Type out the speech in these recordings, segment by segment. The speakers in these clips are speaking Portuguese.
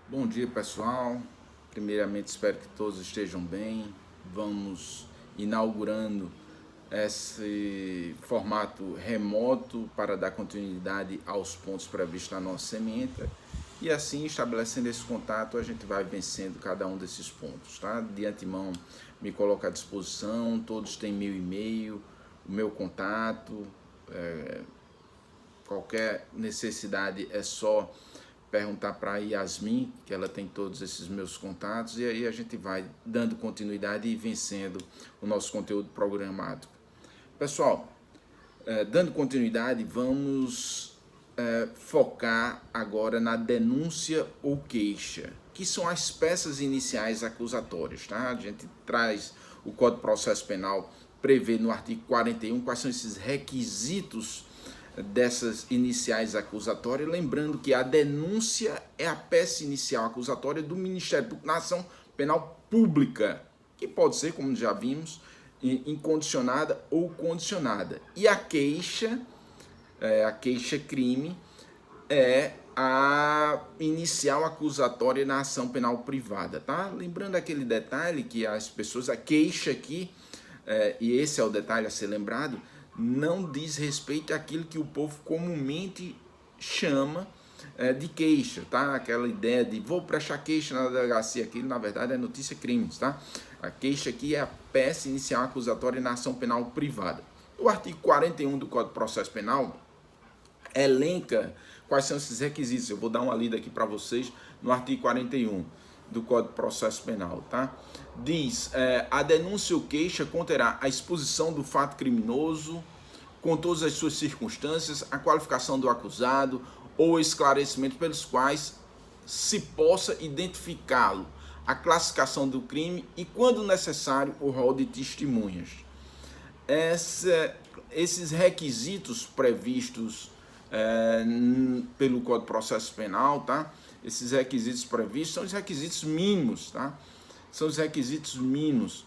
Bom dia, pessoal. Primeiramente, espero que todos estejam bem. Vamos inaugurando esse formato remoto para dar continuidade aos pontos previstos na nossa sementa. E assim, estabelecendo esse contato, a gente vai vencendo cada um desses pontos, tá? De antemão, me coloco à disposição. Todos têm meu e-mail, o meu contato. Qualquer necessidade é só perguntar para a Yasmin, que ela tem todos esses meus contatos, e aí a gente vai dando continuidade e vencendo o nosso conteúdo programado. Pessoal, dando continuidade, vamos focar agora na denúncia ou queixa, que são as peças iniciais acusatórias, tá? A gente traz o Código de Processo Penal, prevê no artigo 41 quais são esses requisitos dessas iniciais acusatórias, lembrando que a denúncia é a peça inicial acusatória do Ministério Público na ação penal pública, que pode ser, como já vimos, incondicionada ou condicionada. E a queixa-crime, é a inicial acusatória na ação penal privada, tá? Lembrando aquele detalhe que as pessoas, a queixa aqui, e esse é o detalhe a ser lembrado, não diz respeito àquilo que o povo comumente chama de queixa, tá? Aquela ideia de vou prestar queixa na delegacia, aquilo na verdade é notícia crimes, tá? A queixa aqui é a peça inicial acusatória na ação penal privada. O artigo 41 do Código de Processo Penal elenca quais são esses requisitos. Eu vou dar uma lida aqui para vocês no artigo 41 do Código de Processo Penal, tá? Diz, a denúncia ou queixa conterá a exposição do fato criminoso com todas as suas circunstâncias, a qualificação do acusado ou esclarecimento pelos quais se possa identificá-lo, a classificação do crime e, quando necessário, o rol de testemunhas. Esses requisitos previstos pelo Código de Processo Penal, tá? Esses requisitos previstos são os requisitos mínimos, tá? São os requisitos mínimos.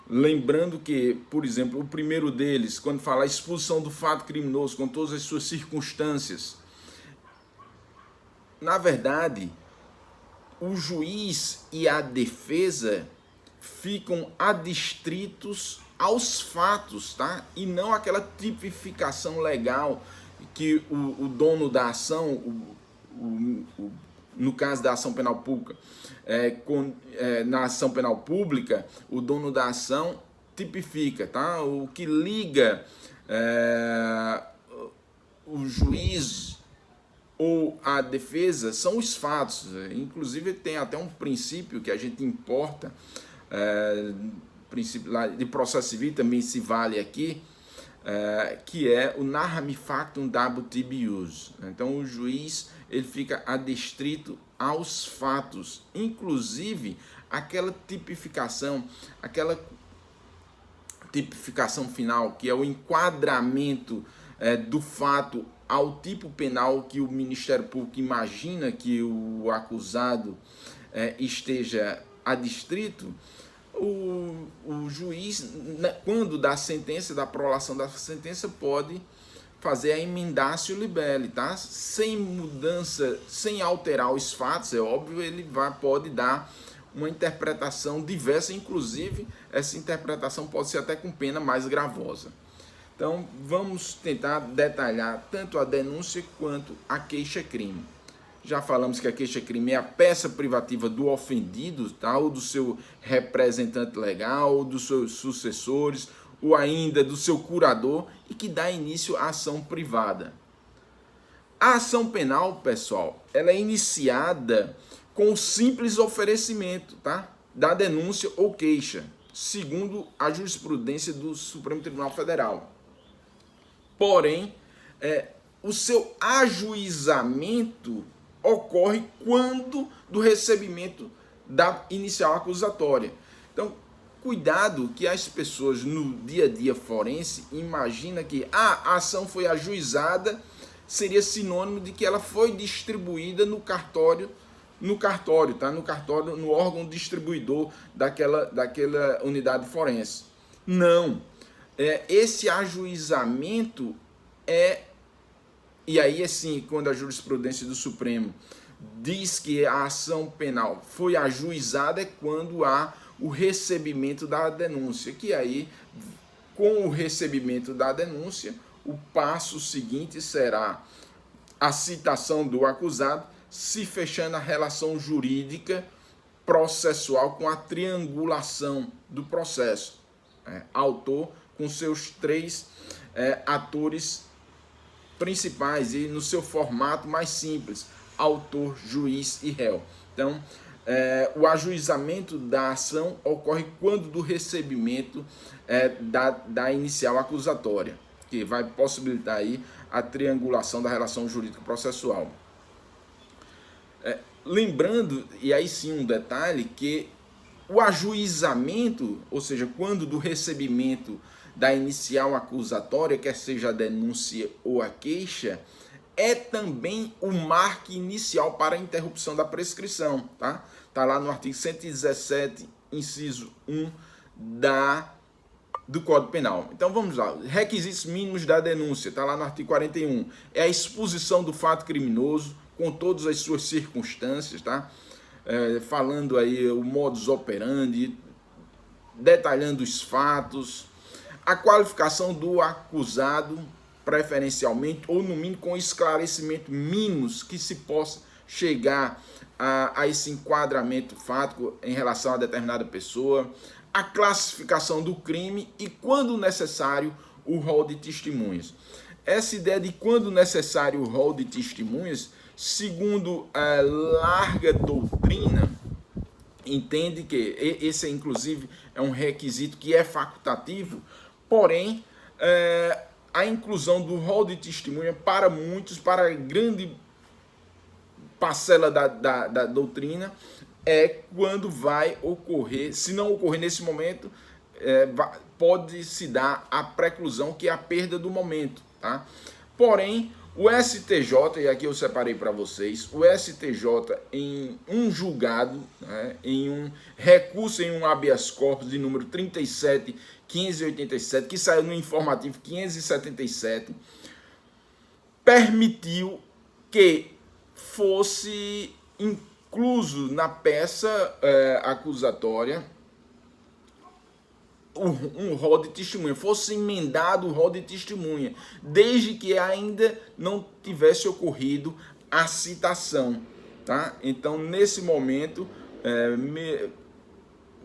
Lembrando que, por exemplo, o primeiro deles, quando fala a exposição do fato criminoso com todas as suas circunstâncias, na verdade, o juiz e a defesa ficam adstritos aos fatos, tá? E não aquela tipificação legal que o dono da ação, no caso da ação penal pública, na ação penal pública, o dono da ação tipifica, tá? O que liga o juiz ou a defesa são os fatos. Inclusive tem até um princípio que a gente importa, princípio de processo civil também se vale aqui, que é o narrami factum dabut tibius. Então o juiz ele fica adstrito aos fatos, inclusive aquela tipificação final, que é o enquadramento do fato ao tipo penal que o Ministério Público imagina que o acusado esteja adstrito. O juiz, quando dá sentença, da prolação da sentença, pode fazer a emendatio libelli, tá? Sem mudança, sem alterar os fatos, é óbvio, ele pode dar uma interpretação diversa, inclusive essa interpretação pode ser até com pena mais gravosa. Então, vamos tentar detalhar tanto a denúncia quanto a queixa-crime. Já falamos que a queixa-crime é a peça privativa do ofendido, tá? Ou do seu representante legal, ou dos seus sucessores, ou ainda do seu curador, e que dá início à ação privada. A ação penal, pessoal, ela é iniciada com o simples oferecimento, tá? Da denúncia ou queixa, segundo a jurisprudência do Supremo Tribunal Federal. Porém, o seu ajuizamento ocorre quando do recebimento da inicial acusatória. Então, cuidado que as pessoas no dia a dia forense imaginam que a ação foi ajuizada, seria sinônimo de que ela foi distribuída no cartório, tá? No órgão distribuidor daquela unidade forense. Não. Esse ajuizamento e aí assim, quando a jurisprudência do Supremo diz que a ação penal foi ajuizada é quando há o recebimento da denúncia, que aí, com o recebimento da denúncia, o passo seguinte será a citação do acusado, se fechando a relação jurídica processual com a triangulação do processo. Autor com seus três atores principais e no seu formato mais simples, autor, juiz e réu. Então, o ajuizamento da ação ocorre quando do recebimento da inicial acusatória, que vai possibilitar aí a triangulação da relação jurídica processual. Lembrando, e aí sim um detalhe, que o ajuizamento, ou seja, quando do recebimento da inicial acusatória, quer seja a denúncia ou a queixa, é também o marco inicial para a interrupção da prescrição, tá? Tá lá no artigo 117, inciso 1 do Código Penal. Então vamos lá, requisitos mínimos da denúncia, tá lá no artigo 41, é a exposição do fato criminoso com todas as suas circunstâncias, tá? Falando aí o modus operandi, detalhando os fatos, a qualificação do acusado, preferencialmente, ou no mínimo com esclarecimento mínimos que se possa chegar a esse enquadramento fático em relação a determinada pessoa, a classificação do crime e, quando necessário, o rol de testemunhas. Essa ideia de quando necessário o rol de testemunhas, segundo a larga doutrina, entende que esse, inclusive, é um requisito que é facultativo, porém, a inclusão do rol de testemunha para muitos, para a grande parcela da doutrina, é quando vai ocorrer, se não ocorrer nesse momento, pode se dar a preclusão, que é a perda do momento, tá? Porém, o STJ, e aqui eu separei para vocês, o STJ em um julgado, né, em um recurso em um habeas corpus de número 37.587, que saiu no informativo 577, permitiu que fosse incluso na peça acusatória um rol de testemunha, fosse emendado o rol de testemunha, desde que ainda não tivesse ocorrido a citação, tá? Então, nesse momento,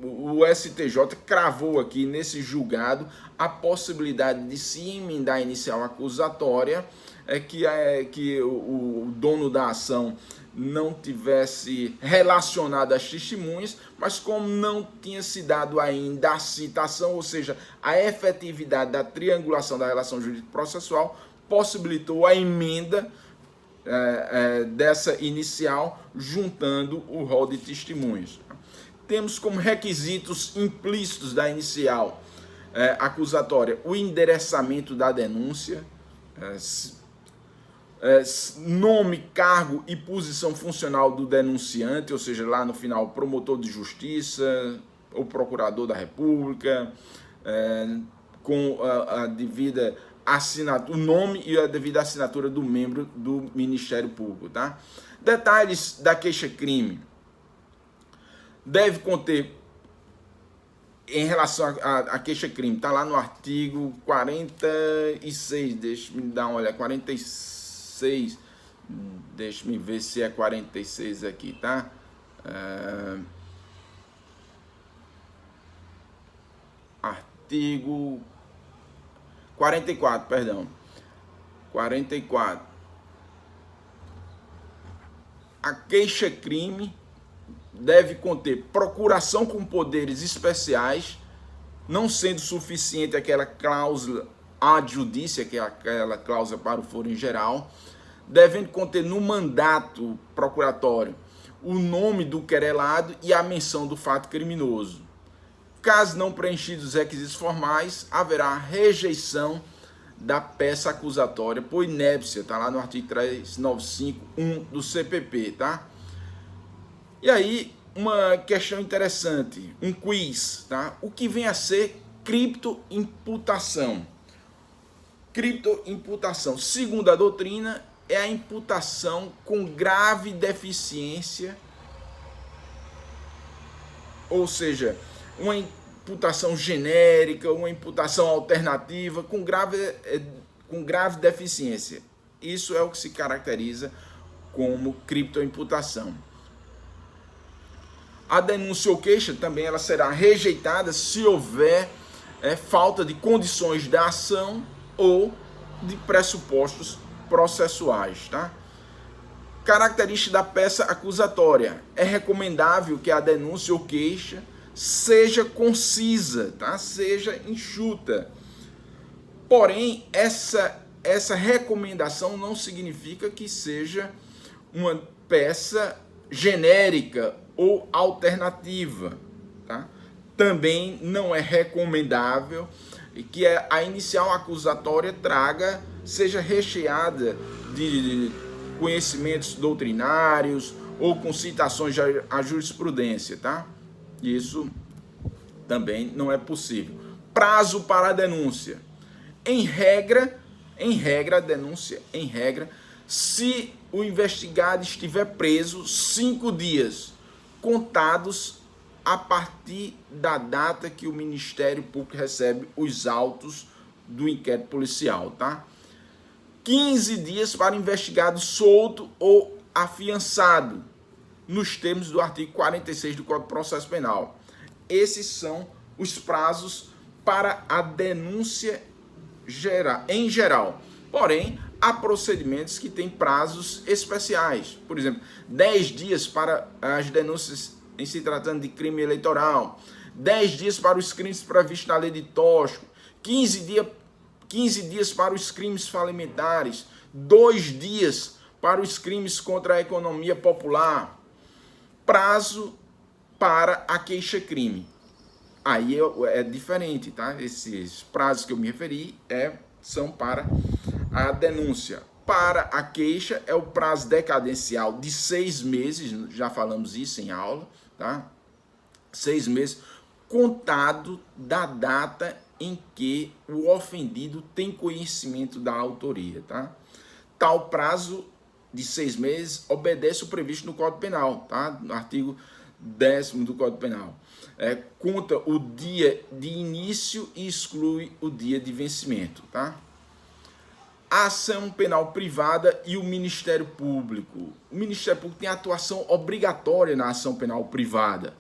o STJ cravou aqui nesse julgado a possibilidade de se emendar a inicial acusatória, que o dono da ação não tivesse relacionado às testemunhas, mas como não tinha se dado ainda a citação, ou seja, a efetividade da triangulação da relação jurídico-processual, possibilitou a emenda dessa inicial, juntando o rol de testemunhas. Temos como requisitos implícitos da inicial acusatória o endereçamento da denúncia, nome, cargo e posição funcional do denunciante, ou seja, lá no final, promotor de justiça, ou procurador da República, com a devida assinatura, o nome e a devida assinatura do membro do Ministério Público, tá? Detalhes da queixa-crime. Deve conter, em relação à queixa-crime, tá lá no artigo 46, deixa-me dar uma olhada, 46, deixa-me ver se é 46 aqui, tá? Artigo 44, perdão, 44. A queixa-crime deve conter procuração com poderes especiais, não sendo suficiente aquela cláusula ad judicia, que é aquela cláusula para o foro em geral, devendo conter no mandato procuratório o nome do querelado e a menção do fato criminoso. Caso não preenchidos os requisitos formais, haverá rejeição da peça acusatória por inépcia, está lá no artigo 395.1 do CPP, tá? E aí, uma questão interessante, um quiz, tá? O que vem a ser criptoimputação? Criptoimputação, segundo a doutrina, é a imputação com grave deficiência, ou seja, uma imputação genérica, uma imputação alternativa com grave deficiência. Isso é o que se caracteriza como criptoimputação. A denúncia ou queixa também ela será rejeitada se houver falta de condições da ação ou de pressupostos processuais, tá? Característica da peça acusatória. É recomendável que a denúncia ou queixa seja concisa, tá? Seja enxuta. Porém, essa recomendação não significa que seja uma peça genérica ou alternativa, tá? Também não é recomendável que a inicial acusatória seja recheada de conhecimentos doutrinários ou com citações à jurisprudência, tá? Isso também não é possível. Prazo para a denúncia. Em regra, a denúncia, se o investigado estiver preso 5 dias, contados a partir da data que o Ministério Público recebe os autos do inquérito policial, tá? 15 dias para investigado solto ou afiançado, nos termos do artigo 46 do Código de Processo Penal. Esses são os prazos para a denúncia em geral. Porém, há procedimentos que têm prazos especiais. Por exemplo, 10 dias para as denúncias em se tratando de crime eleitoral, 10 dias para os crimes previstos na lei de tóxico, 15 dias para os crimes falimentares, 2 dias para os crimes contra a economia popular. Prazo para a queixa-crime. Aí é diferente, tá? Esses prazos que eu me referi são para a denúncia. Para a queixa é o prazo decadencial de 6 meses, já falamos isso em aula, tá? 6 meses, contado da data em que o ofendido tem conhecimento da autoria, tá? Tal prazo de 6 meses obedece o previsto no Código Penal, tá? No artigo 10º do Código Penal. Conta o dia de início e exclui o dia de vencimento, tá? A ação penal privada e o Ministério Público. O Ministério Público tem atuação obrigatória na ação penal privada,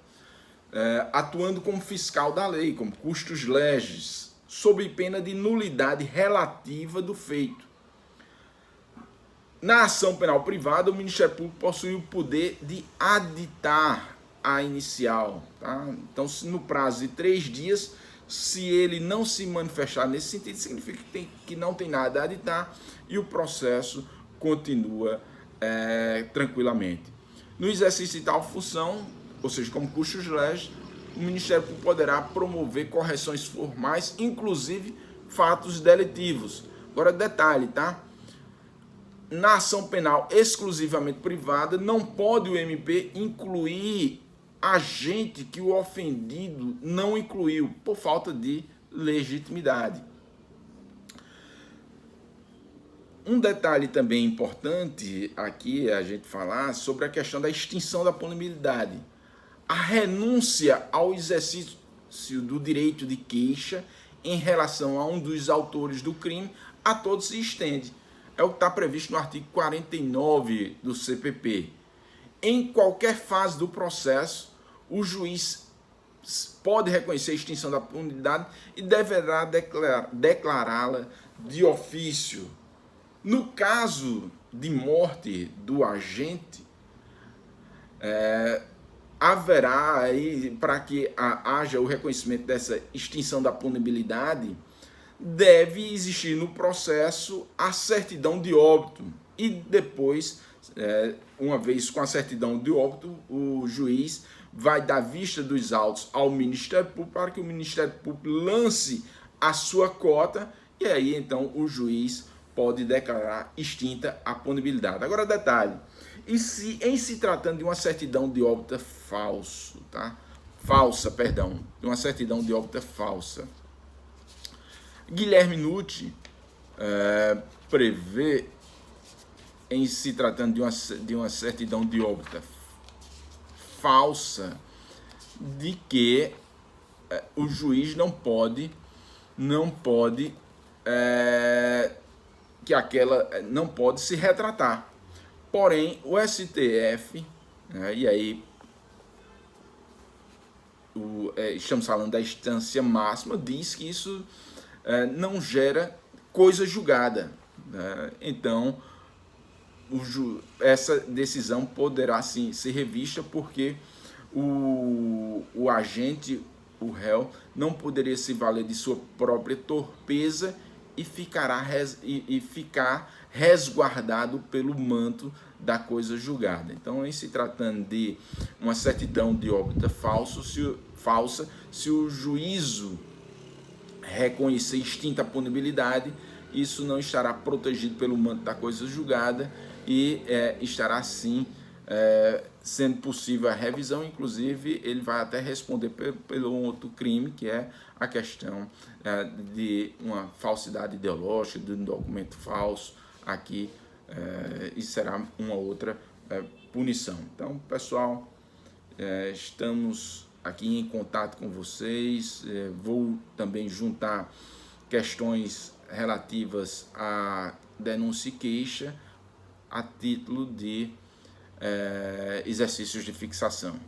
atuando como fiscal da lei, como custos legis, sob pena de nulidade relativa do feito. Na ação penal privada, o Ministério Público possui o poder de aditar a inicial, tá? Então, no prazo de 3 dias, se ele não se manifestar nesse sentido, significa que não tem nada a aditar e o processo continua tranquilamente. No exercício de tal função, ou seja, como custos legis, o Ministério Público poderá promover correções formais, inclusive fatos delitivos. Agora, detalhe, tá? Na ação penal exclusivamente privada, não pode o MP incluir agente que o ofendido não incluiu, por falta de legitimidade. Um detalhe também importante aqui a gente falar sobre a questão da extinção da punibilidade. A renúncia ao exercício do direito de queixa em relação a um dos autores do crime, a todos se estende. É o que está previsto no artigo 49 do CPP. Em qualquer fase do processo, o juiz pode reconhecer a extinção da punibilidade e deverá declará-la de ofício. No caso de morte do agente, haverá aí, para que haja o reconhecimento dessa extinção da punibilidade, deve existir no processo a certidão de óbito e depois, uma vez com a certidão de óbito, o juiz vai dar vista dos autos ao Ministério Público para que o Ministério Público lance a sua cota e aí então o juiz pode declarar extinta a punibilidade. Agora detalhe, em se tratando de uma certidão de óbito de uma certidão de óbito falsa, Guilherme Nutti prevê em se tratando de uma certidão de óbito falsa, de que o juiz não pode não pode se retratar. Porém, o STF, né, e aí estamos falando da instância máxima, diz que isso não gera coisa julgada, né? Então, essa decisão poderá sim ser revista, porque o agente, o réu, não poderia se valer de sua própria torpeza e ficar resguardado pelo manto da coisa julgada. Então, em se tratando de uma certidão de óbito falsa, se o juízo reconhecer extinta a punibilidade, isso não estará protegido pelo manto da coisa julgada e estará sim sendo possível a revisão. Inclusive, ele vai até responder pelo outro crime, que é a questão de uma falsidade ideológica, de um documento falso aqui, e será uma outra punição. Então, pessoal, estamos aqui em contato com vocês. Vou também juntar questões relativas à denúncia e queixa a título de exercícios de fixação.